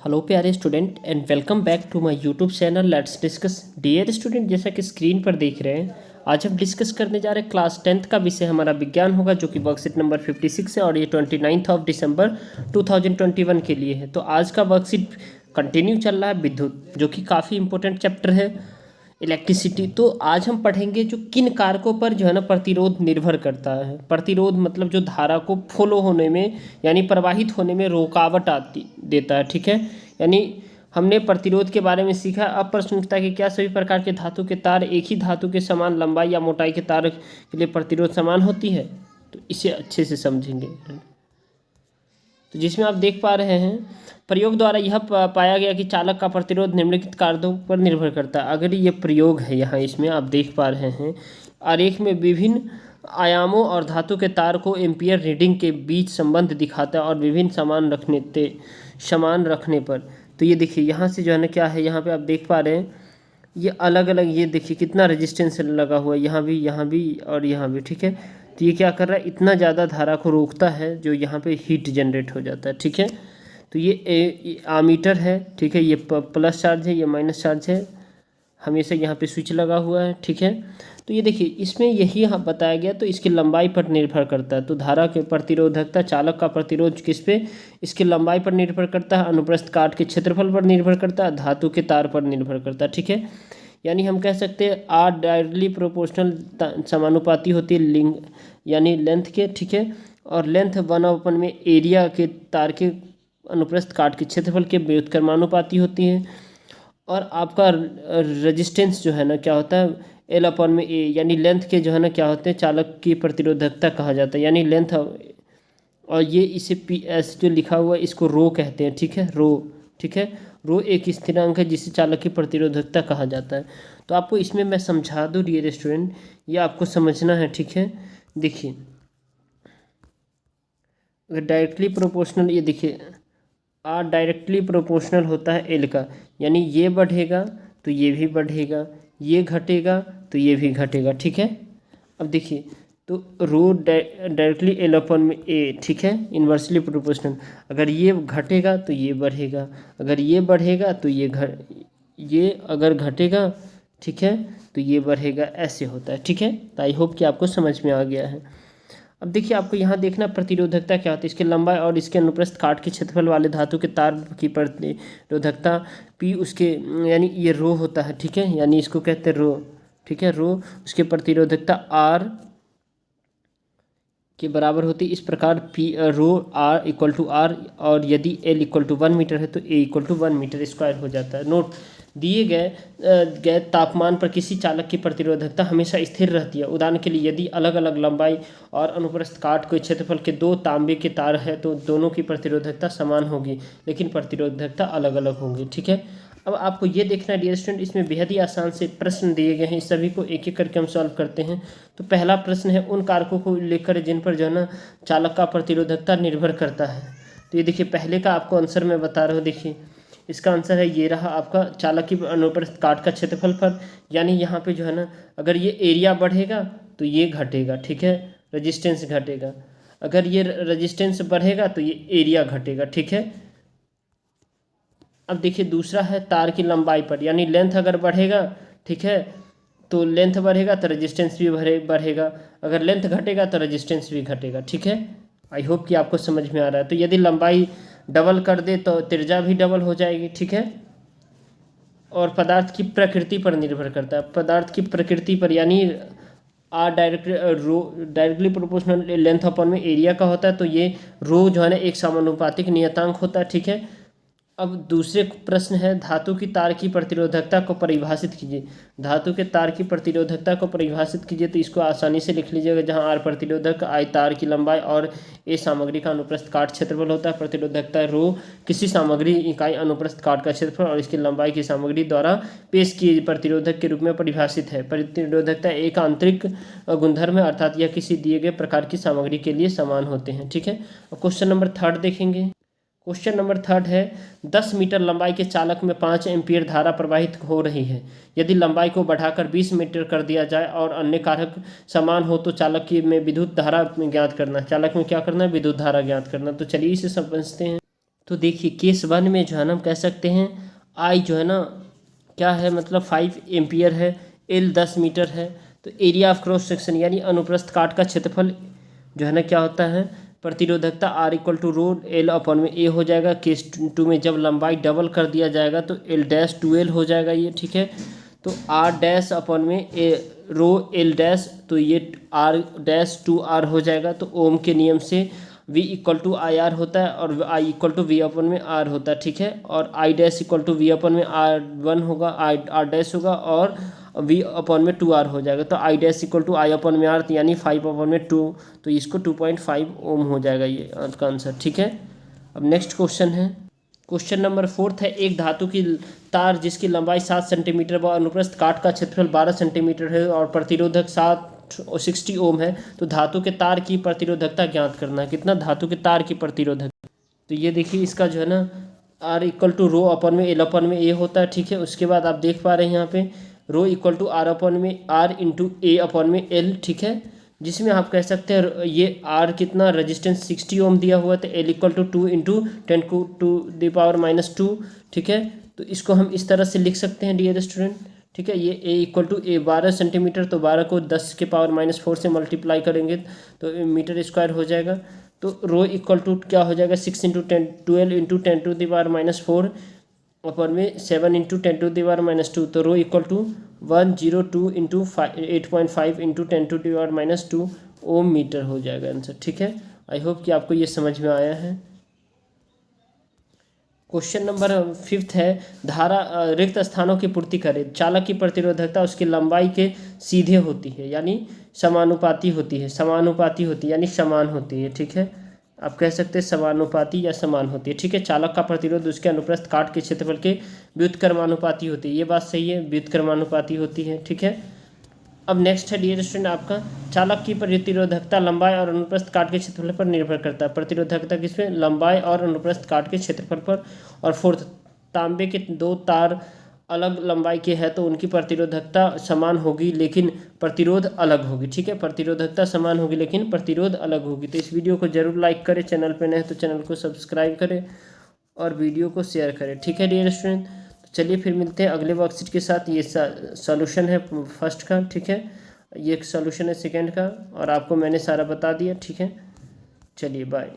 Hello प्यारे student and welcome back to my YouTube channel let's discuss. Dear student, जैसा कि screen पर देख रहे हैं, आज हम डिस्कस करने जा रहे हैं क्लास 10th का विषय हमारा विज्ञान होगा, जो कि वर्कशीट नंबर 56 है और ये 29 ऑफ दिसंबर 2021 के लिए है। तो आज का वर्कशीट कंटिन्यू चल रहा है विद्युत, जो कि काफ़ी इंपॉर्टेंट चैप्टर है, इलेक्ट्रिसिटी। तो आज हम पढ़ेंगे जो किन कारकों पर जो है ना प्रतिरोध निर्भर करता है। प्रतिरोध मतलब जो धारा को फ्लो होने में यानी प्रवाहित होने में रुकावट आती देता है, ठीक है। यानी हमने प्रतिरोध के बारे में सीखा। अब प्रश्न उठता है कि क्या सभी प्रकार के धातु के तार एक ही धातु के समान लंबाई या मोटाई के तार के लिए प्रतिरोध समान होती है। तो इसे अच्छे से समझेंगे। तो जिसमें आप देख पा रहे हैं, प्रयोग द्वारा यह पाया गया कि चालक का प्रतिरोध निम्नलिखित कारकों पर निर्भर करता है। अगर ये प्रयोग है यहाँ, इसमें आप देख पा रहे हैं आरेख में विभिन्न आयामों और धातु के तार को एम्पियर रीडिंग के बीच संबंध दिखाता है और विभिन्न समान रखने पर। तो ये देखिए यहाँ से जो है ना क्या है, यहाँ पे आप देख पा रहे हैं ये अलग अलग, ये देखिए कितना रेजिस्टेंस लगा हुआ है, यहाँ भी और यहाँ भी, ठीक है। तो ये क्या कर रहा है, इतना ज़्यादा धारा को रोकता है जो यहाँ पे हीट जनरेट हो जाता है, ठीक है। तो ये आमीटर है, ठीक है, ये प्लस चार्ज है, ये माइनस चार्ज है, हमेशा यहाँ पे स्विच लगा हुआ है, ठीक है। तो ये देखिए इसमें यही यहाँ बताया गया, तो इसकी लंबाई पर निर्भर करता है। तो धारा के प्रतिरोधकता, चालक का प्रतिरोध किस पे, इसकी लंबाई पर निर्भर करता है, अनुप्रस्थ काट के क्षेत्रफल पर निर्भर करता है, धातु के तार पर निर्भर करता है, ठीक है। यानी हम कह सकते हैं आर डायरेक्टली प्रोपोर्शनल समानुपाती होती है लिंग यानी लेंथ के, ठीक है। और लेंथ 1/n में एरिया के तार के अनुप्रस्थ काट के क्षेत्रफल के व्युत्क्रमानुपाती होती है। और आपका रेजिस्टेंस जो है ना क्या होता है, L/A यानी लेंथ के जो है ना क्या होते हैं, चालक की प्रतिरोधकता कहा जाता है, यानी लेंथ। और ये इसे PS जो लिखा हुआ है इसको रो कहते हैं, ठीक है, रो, ठीक है। रो एक स्थिरांक है जिसे चालक की प्रतिरोधकता कहा जाता है। तो आपको इसमें मैं समझा दूँ डियर स्टूडेंट, ये आपको समझना है, ठीक है। देखिए अगर डायरेक्टली प्रोपोर्शनल, ये देखिए आर डायरेक्टली प्रोपोर्शनल होता है एल का, यानी ये बढ़ेगा तो ये भी बढ़ेगा, ये घटेगा तो ये भी घटेगा, ठीक है। अब देखिए तो रो डायरेक्टली L/A, ठीक है, इन्वर्सली प्रोपोर्शनल। अगर ये घटेगा तो ये बढ़ेगा, अगर ये बढ़ेगा तो ये अगर घटेगा, ठीक है, तो ये बढ़ेगा, ऐसे होता है, ठीक है। तो आई होप कि आपको समझ में आ गया है। अब देखिए आपको यहाँ देखना प्रतिरोधकता क्या होती है, इसकी लंबाई और इसके अनुप्रस्थ काट के क्षेत्रफल वाले धातु के तार की प्रतिरोधकता P उसके यानी ये रो होता है, ठीक है, यानी इसको कहते हैं रो, ठीक है। रो उसके प्रतिरोधकता R के बराबर होती है। इस प्रकार P rho R equal to R, और यदि L इक्वल टू 1 मीटर है तो A equal to 1 metre square हो जाता है। नोट, दिए गए तापमान पर किसी चालक की प्रतिरोधकता हमेशा स्थिर रहती है। उदाहरण के लिए यदि अलग अलग लंबाई और अनुप्रस्थ काट के क्षेत्रफल के दो तांबे के तार है तो दोनों की प्रतिरोधकता समान होगी, लेकिन प्रतिरोधकता अलग अलग होंगी, ठीक है। अब आपको ये देखना है डियर स्टूडेंट, इसमें बेहद ही आसान से प्रश्न दिए गए हैं, इस सभी को एक एक करके हम सॉल्व करते हैं। तो पहला प्रश्न है उन कारकों को लेकर जिन पर जो है ना चालक का प्रतिरोधकता निर्भर करता है। तो ये देखिए पहले का आपको आंसर मैं बता रहा हूँ, देखिए इसका आंसर है ये रहा आपका, चालक की अनुप्रस्थ काट का क्षेत्रफल पर। यानी यहाँ पे जो है ना अगर ये एरिया बढ़ेगा तो ये घटेगा, ठीक है, रजिस्टेंस घटेगा। अगर ये रजिस्टेंस बढ़ेगा तो ये एरिया घटेगा, ठीक है। अब देखिए दूसरा है तार की लंबाई पर, यानी लेंथ अगर बढ़ेगा, ठीक है, तो लेंथ बढ़ेगा तो रेजिस्टेंस भी बढ़ेगा, अगर लेंथ घटेगा तो रेजिस्टेंस भी घटेगा, ठीक है। आई होप कि आपको समझ में आ रहा है। तो यदि लंबाई डबल कर दे तो त्रिज्या भी डबल हो जाएगी, ठीक है। और पदार्थ की प्रकृति पर निर्भर करता है, पदार्थ की प्रकृति पर, यानी आर डायरेक्टली प्रोपोर्शनल लेंथ अपन में एरिया का होता है, तो ये रो जो है ना एक समानुपातिक नियतांक होता है, ठीक है। अब दूसरे प्रश्न है धातु की तार की प्रतिरोधकता को परिभाषित कीजिए। धातु के तार की प्रतिरोधकता को परिभाषित कीजिए, तो इसको आसानी से लिख लीजिएगा, जहां आर प्रतिरोधक, आई तार की लंबाई और ए सामग्री का अनुप्रस्थ काट क्षेत्रफल होता है। प्रतिरोधकता रो किसी सामग्री इकाई अनुप्रस्थ काट का क्षेत्रफल और इसकी लंबाई की सामग्री द्वारा पेश किए प्रतिरोधक के रूप में परिभाषित है। प्रतिरोधकता एक आंतरिक गुणधर्म है, अर्थात यह किसी दिए गए प्रकार की सामग्री के लिए समान होते हैं, ठीक है। अब क्वेश्चन नंबर 3 देखेंगे। क्वेश्चन नंबर 3 है 10 मीटर लंबाई के चालक में 5 एम्पीयर धारा प्रवाहित हो रही है। यदि लंबाई को बढ़ाकर 20 मीटर कर दिया जाए और अन्य कारक समान हो तो चालक की में विद्युत धारा ज्ञात करना। चालक में क्या करना है, विद्युत धारा ज्ञात करना। तो चलिए इसे समझते हैं। तो देखिए केस 1 में जो है ना हम कह सकते हैं आई जो है ना क्या है, मतलब 5 एम्पियर है, एल 10 मीटर है। तो एरिया ऑफ क्रॉस सेक्शन यानी अनुप्रस्थ काट का क्षेत्रफल जो है ना क्या होता है, प्रतिरोधकता R equal to rho L upon में ए हो जाएगा। केस 2 में जब लंबाई डबल कर दिया जाएगा तो एल डैश 2L हो जाएगा ये, ठीक है। तो आर डैश अपॉन में ए रो एल डैश, तो ये आर डैश 2R हो जाएगा। तो ओम के नियम से V equal to I R होता है और I इक्वल टू वी अपन में R होता है, ठीक है। और I dash equal to V अपन में R1 होगा, आर डैश होगा, और V अपन में 2R हो जाएगा। तो I डैश इक्वल टू आई अपन में R, यानी 5 अपन में 2, तो इसको 2.5 ओम हो जाएगा ये का आंसर, ठीक है। अब नेक्स्ट क्वेश्चन है, क्वेश्चन नंबर 4 है। एक धातु की तार जिसकी लंबाई 7 सेंटीमीटर व अनुप्रस्थ काट का क्षेत्रफल 12 सेंटीमीटर है और प्रतिरोधक 60 ओम है, तो धातु के तार की प्रतिरोधकता ज्ञात करना है। कितना धातु के तार की प्रतिरोधकता, तो ये देखिए इसका जो है ना आर इक्वल टू रो अपन में एल अपन में ए होता है, ठीक है। उसके बाद आप देख पा रहे हैं यहाँ पे रो इक्वल टू आर अपन में आर इंटू ए अपन में एल, ठीक है। जिसमें आप कह सकते हैं ये आर कितना रेजिस्टेंस 60 ओम दिया हुआ है, तो एल इक्वल टू 2 इंटू 10⁻², ठीक है। तो इसको हम इस तरह से लिख सकते हैं डियर स्टूडेंट, ठीक है। ये ए इक्वल टू ए 12 सेंटीमीटर, तो 12 को 10⁻⁴ से मल्टीप्लाई करेंगे तो मीटर स्क्वायर हो जाएगा। तो रो इक्वल टू क्या हो जाएगा 6 इंटू 12 इंटू 10⁻⁴ अपन में 7 इंटू 10⁻², तो rho equal to 102 into 8.5 into 10⁻² ohm metre हो जाएगा आंसर, ठीक है। आई होप कि आपको ये समझ में आया है। क्वेश्चन नंबर 5 है, धारा रिक्त स्थानों की पूर्ति करे। चालक की प्रतिरोधकता उसकी लंबाई के सीधे होती है, यानी समानुपाती होती है, यानी समान होती है, ठीक है। आप कह सकते हैं समानुपाती या समान होती है, ठीक है। चालक का प्रतिरोध उसके अनुप्रस्थ काट के क्षेत्रफल के व्युत्क्रमानुपाती होती है, ये बात सही है, व्युत्क्रमानुपाती होती है, ठीक है। अब नेक्स्ट है डियर स्टूडेंट आपका, चालक की प्रतिरोधकता लंबाई और अनुप्रस्थ काट के क्षेत्रफल पर निर्भर करता है। प्रतिरोधकता किसमें, लंबाई और अनुप्रस्थ काट के क्षेत्रफल पर। और फोर्थ, तांबे के 2 तार अलग लंबाई के हैं तो उनकी प्रतिरोधकता समान होगी लेकिन प्रतिरोध अलग होगी, ठीक है। प्रतिरोधकता समान होगी लेकिन प्रतिरोध अलग होगी। तो इस वीडियो को जरूर लाइक करें, चैनल पे नए तो चैनल को सब्सक्राइब करें और वीडियो को शेयर करें, ठीक है डियर स्टूडेंट। चलिए फिर मिलते हैं अगले वर्कशीट के साथ। ये सॉल्यूशन है फर्स्ट का, ठीक है। ये एक सॉल्यूशन है सेकंड का, और आपको मैंने सारा बता दिया, ठीक है। चलिए बाय।